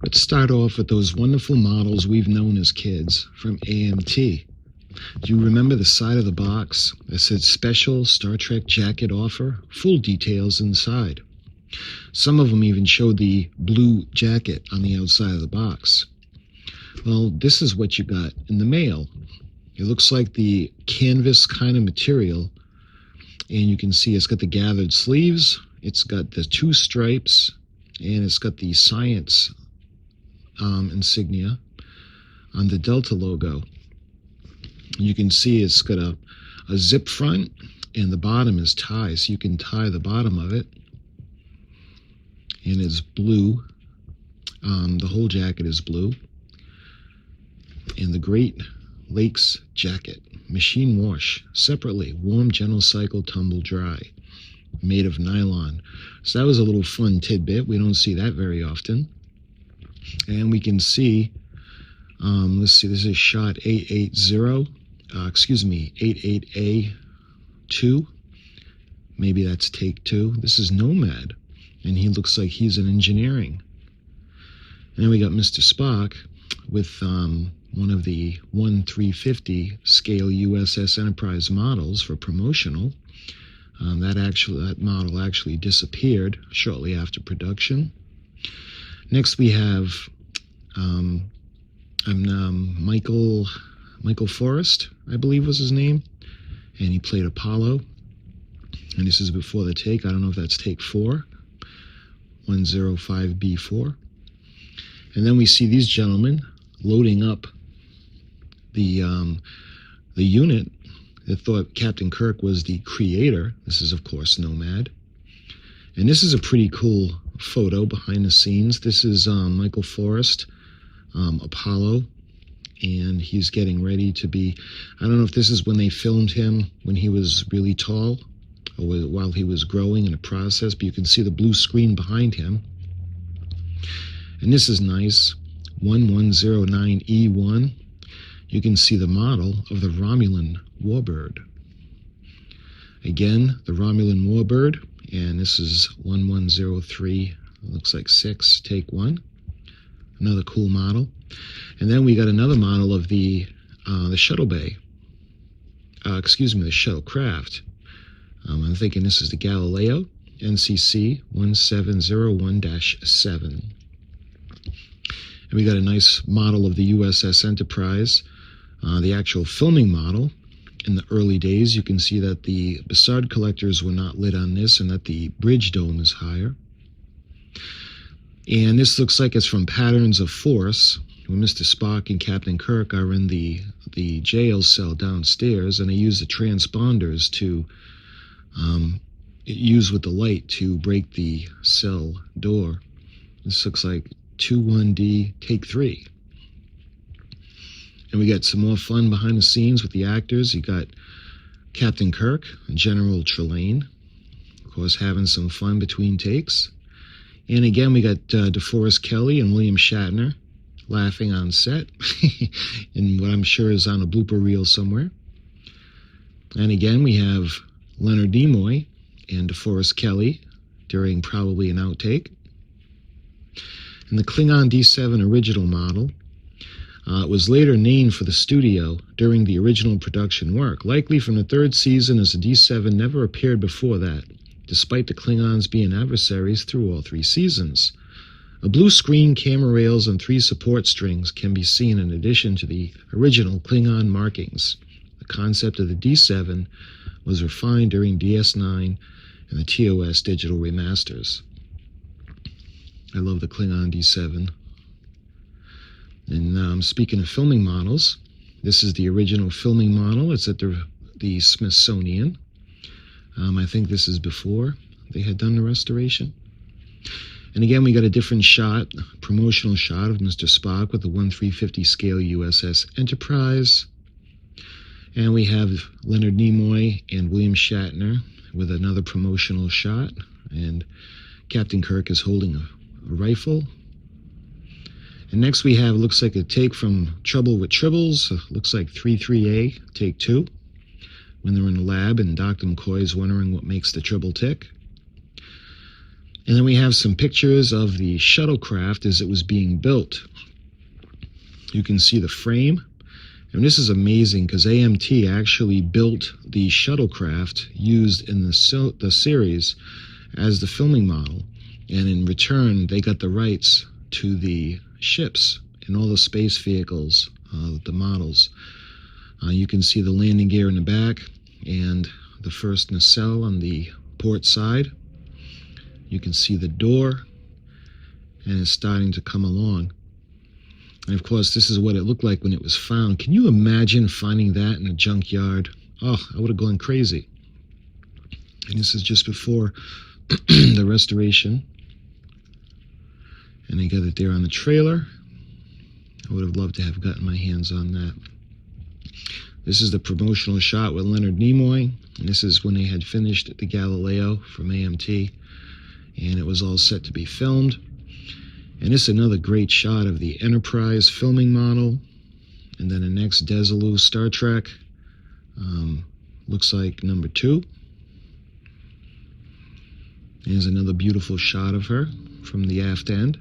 Let's start off with those wonderful models we've known as kids from AMT. Do you remember the side of the box that said Special Star Trek Jacket Offer? Full details inside. Some of them even showed the blue jacket on the outside of the box. Well, this is what you got in the mail. It looks like the canvas kind of material, and you can see it's got the gathered sleeves, it's got the two stripes, and it's got the science insignia on the Delta logo. You can see it's got a zip front, and the bottom is tie, so you can tie the bottom of it. And it's blue. The whole jacket is blue. And the Great Lakes jacket, machine wash separately, warm, gentle cycle, tumble dry, made of nylon. So that was a little fun tidbit. We don't see that very often. And we can see, let's see, this is shot 88A2. Maybe that's take 2. This is Nomad, and he looks like he's in engineering. And then we got Mr. Spock with one of the 1/350 scale USS Enterprise models for promotional. That model actually disappeared shortly after production. Next we have Michael Forrest, I believe was his name, and he played Apollo. And this is before the take. I don't know if that's take 4, 105B4. And then we see these gentlemen loading up the unit that thought Captain Kirk was the creator. This is, of course, Nomad. And this is a pretty cool photo behind the scenes. This is Michael Forrest, Apollo, and he's getting ready to be, I don't know if this is when they filmed him when he was really tall or while he was growing in the process, but you can see the blue screen behind him. And this is nice, 1109E1. You can see the model of the Romulan warbird. Again, the Romulan warbird, and this is 1103, looks like 6, take 1. Another cool model. And then we got another model of the shuttle bay. The Shuttlecraft. I'm thinking this is the Galileo, NCC 1701-7. And we got a nice model of the USS Enterprise, the actual filming model. In the early days, you can see that the Bassard collectors were not lit on this and that the bridge dome is higher. And this looks like it's from Patterns of Force, when Mr. Spock and Captain Kirk are in the jail cell downstairs, and they use the transponders to use with the light to break the cell door. This looks like 21D take 3. And we got some more fun behind the scenes with the actors. You got Captain Kirk, General Trelane, of course, having some fun between takes. And again, we got DeForest Kelley and William Shatner laughing on set in what I'm sure is on a blooper reel somewhere. And again, we have Leonard Nimoy and DeForest Kelley during probably an outtake. And the Klingon D7 original model was later named for the studio during the original production work, likely from the 3rd season, as the D7 never appeared before that, despite the Klingons being adversaries through all 3 seasons. A blue screen, camera rails, and 3 support strings can be seen in addition to the original Klingon markings. The concept of the D7 was refined during DS9 and the TOS digital remasters. I love the Klingon D7. And speaking of filming models, this is the original filming model. It's at the Smithsonian. I think this is before they had done the restoration. And again, we got a different shot, promotional shot of Mr. Spock with the 1/350 scale USS Enterprise. And we have Leonard Nimoy and William Shatner with another promotional shot. And Captain Kirk is holding a rifle. And next we have, looks like a take from Trouble with Tribbles. Looks like 33A, take 2. When they're in the lab and Dr. McCoy is wondering what makes the Tribble tick. And then we have some pictures of the Shuttlecraft as it was being built. You can see the frame. And this is amazing because AMT actually built the Shuttlecraft used in the series as the filming model. And in return, they got the rights to the ships and all the space vehicles, the models. You can see the landing gear in the back and the first nacelle on the port side. You can see the door, and it's starting to come along. And of course, this is what it looked like when it was found. Can you imagine finding that in a junkyard? Oh, I would have gone crazy. And this is just before the restoration. And they got it there on the trailer. I would have loved to have gotten my hands on that. This is the promotional shot with Leonard Nimoy. And this is when they had finished the Galileo from AMT. And it was all set to be filmed. And this is another great shot of the Enterprise filming model. And then the next Desilu Star Trek. Looks like number 2. Here's another beautiful shot of her from the aft end.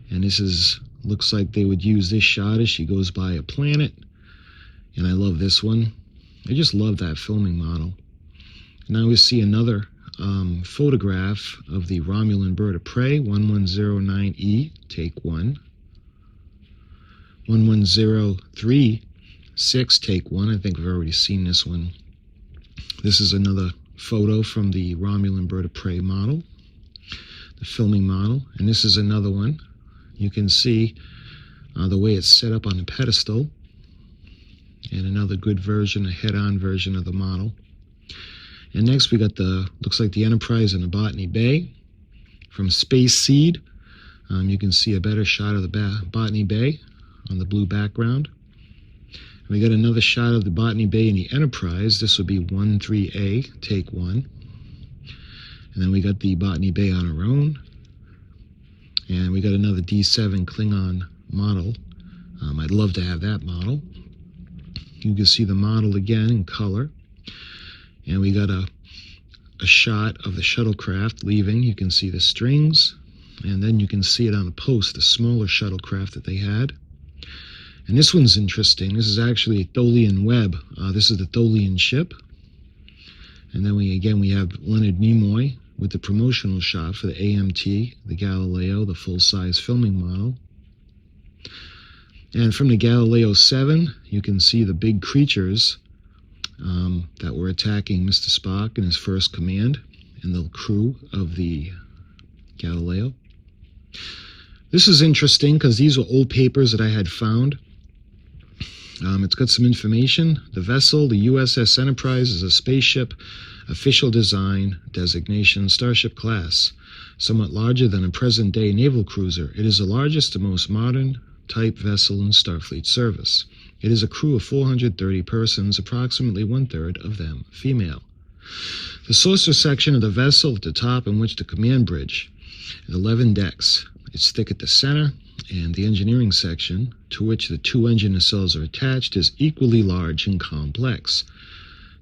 And this looks like they would use this shot as she goes by a planet. And I love this one. I just love that filming model. Now we see another photograph of the Romulan bird of prey, 1109E, take 1. 1103-6, take 1. I think we've already seen this one. This is another photo from the Romulan bird of prey model, the filming model. And this is another one. You can see the way it's set up on the pedestal. And another good version, a head-on version of the model. And next we got looks like the Enterprise in the Botany Bay from Space Seed. You can see a better shot of the Botany Bay on the blue background. And we got another shot of the Botany Bay in the Enterprise. This would be 13A, take 1. And then we got the Botany Bay on her own. And we got another D7 Klingon model. I'd love to have that model. You can see the model again in color. And we got a shot of the Shuttlecraft leaving. You can see the strings. And then you can see it on a post, the smaller Shuttlecraft that they had. And this one's interesting. This is actually a Tholian web. This is the Tholian ship. And then we have Leonard Nimoy with the promotional shot for the AMT, the Galileo, the full-size filming model. And from the Galileo 7, you can see the big creatures that were attacking Mr. Spock and his first command and the crew of the Galileo. This is interesting because these were old papers that I had found. It's got some information. The vessel, the USS Enterprise, is a spaceship, official design, designation, Starship class, somewhat larger than a present-day naval cruiser. It is the largest and most modern type vessel in Starfleet service. It is a crew of 430 persons, approximately 1/3 of them female. The saucer section of the vessel at the top, in which the command bridge, 11 decks. It's thick at the center, and the engineering section, to which the 2 engine nacelles are attached, is equally large and complex.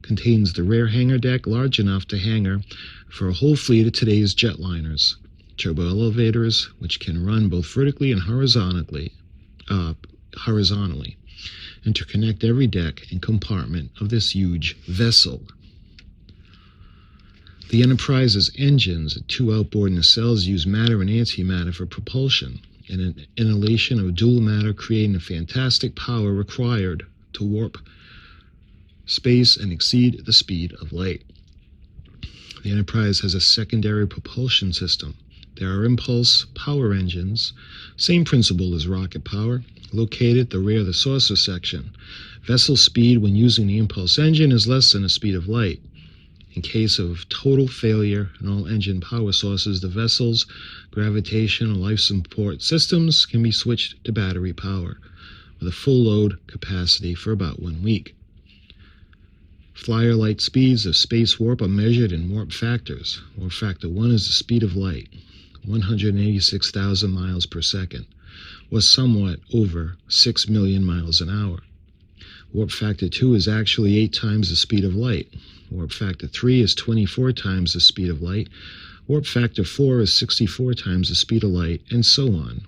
Contains the rear hangar deck, large enough to hangar for a whole fleet of today's jetliners. Turbo elevators, which can run both vertically and horizontally, and to connect every deck and compartment of this huge vessel. The Enterprise's engines, 2 outboard nacelles, use matter and antimatter for propulsion, and an inhalation of dual matter, creating the fantastic power required to warp space and exceed the speed of light. The Enterprise has a secondary propulsion system. There are impulse power engines, same principle as rocket power, located at the rear of the saucer section. Vessel speed when using the impulse engine is less than the speed of light. In case of total failure in all engine power sources, the vessel's gravitational life support systems can be switched to battery power, with a full load capacity for about 1 week. Flyer light speeds of space warp are measured in warp factors. Warp factor 1 is the speed of light, 186,000 miles per second, or somewhat over 6 million miles an hour. Warp factor 2 is actually 8 times the speed of light. Warp factor 3 is 24 times the speed of light. Warp factor 4 is 64 times the speed of light, and so on.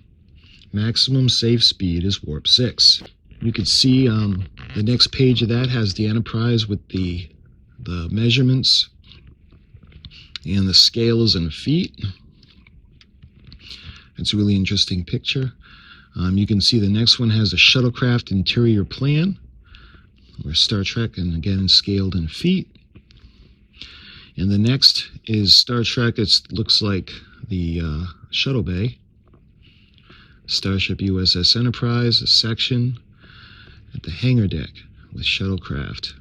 Maximum safe speed is warp 6. You can see the next page of that has the Enterprise with the measurements and the scales in feet. It's a really interesting picture. You can see the next one has a Shuttlecraft interior plan, or Star Trek, and again scaled in feet. And the next is Star Trek. It looks like the shuttle bay. Starship USS Enterprise, a section at the hangar deck with Shuttlecraft.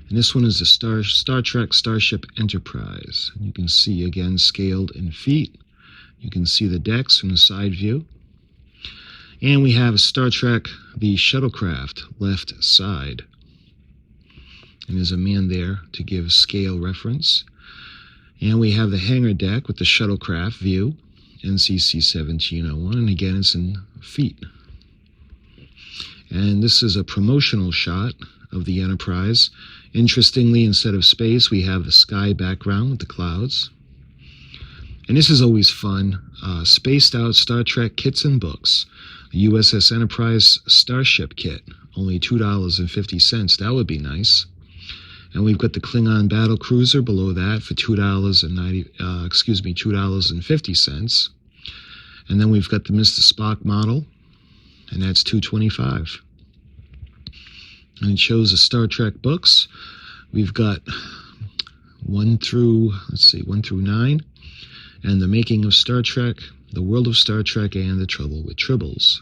And this one is the Star Trek Starship Enterprise. You can see again scaled in feet. You can see the decks from the side view. And we have a Star Trek, the Shuttlecraft, left side. And there's a man there to give scale reference. And we have the hangar deck with the Shuttlecraft view, NCC 1701, and again it's in feet. And this is a promotional shot of the Enterprise. Interestingly, instead of space, we have the sky background with the clouds. And this is always fun. Spaced out Star Trek kits and books. USS Enterprise Starship kit, only $2.50. That would be nice. And we've got the Klingon battle cruiser below that for $2.50. And then we've got the Mr. Spock model, and that's $2.25. And it shows the Star Trek books. We've got 1 through 9, and the making of Star Trek, the world of Star Trek, and the trouble with tribbles.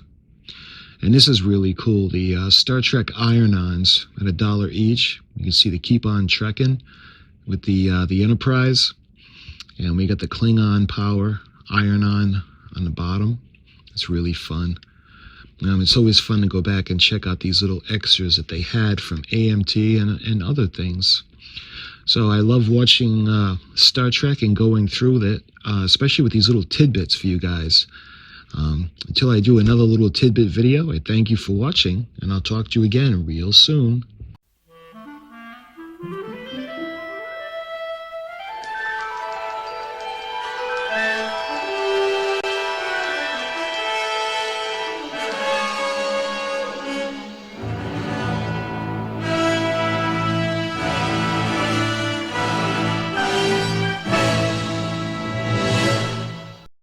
And this is really cool. The Star Trek iron-ons at $1 each. You can see the Keep On Trekking with the Enterprise. And we got the Klingon Power iron-on the bottom. It's really fun. It's always fun to go back and check out these little extras that they had from AMT and other things. So I love watching Star Trek and going through it, especially with these little tidbits for you guys. Until I do another little tidbit video, I thank you for watching, and I'll talk to you again real soon.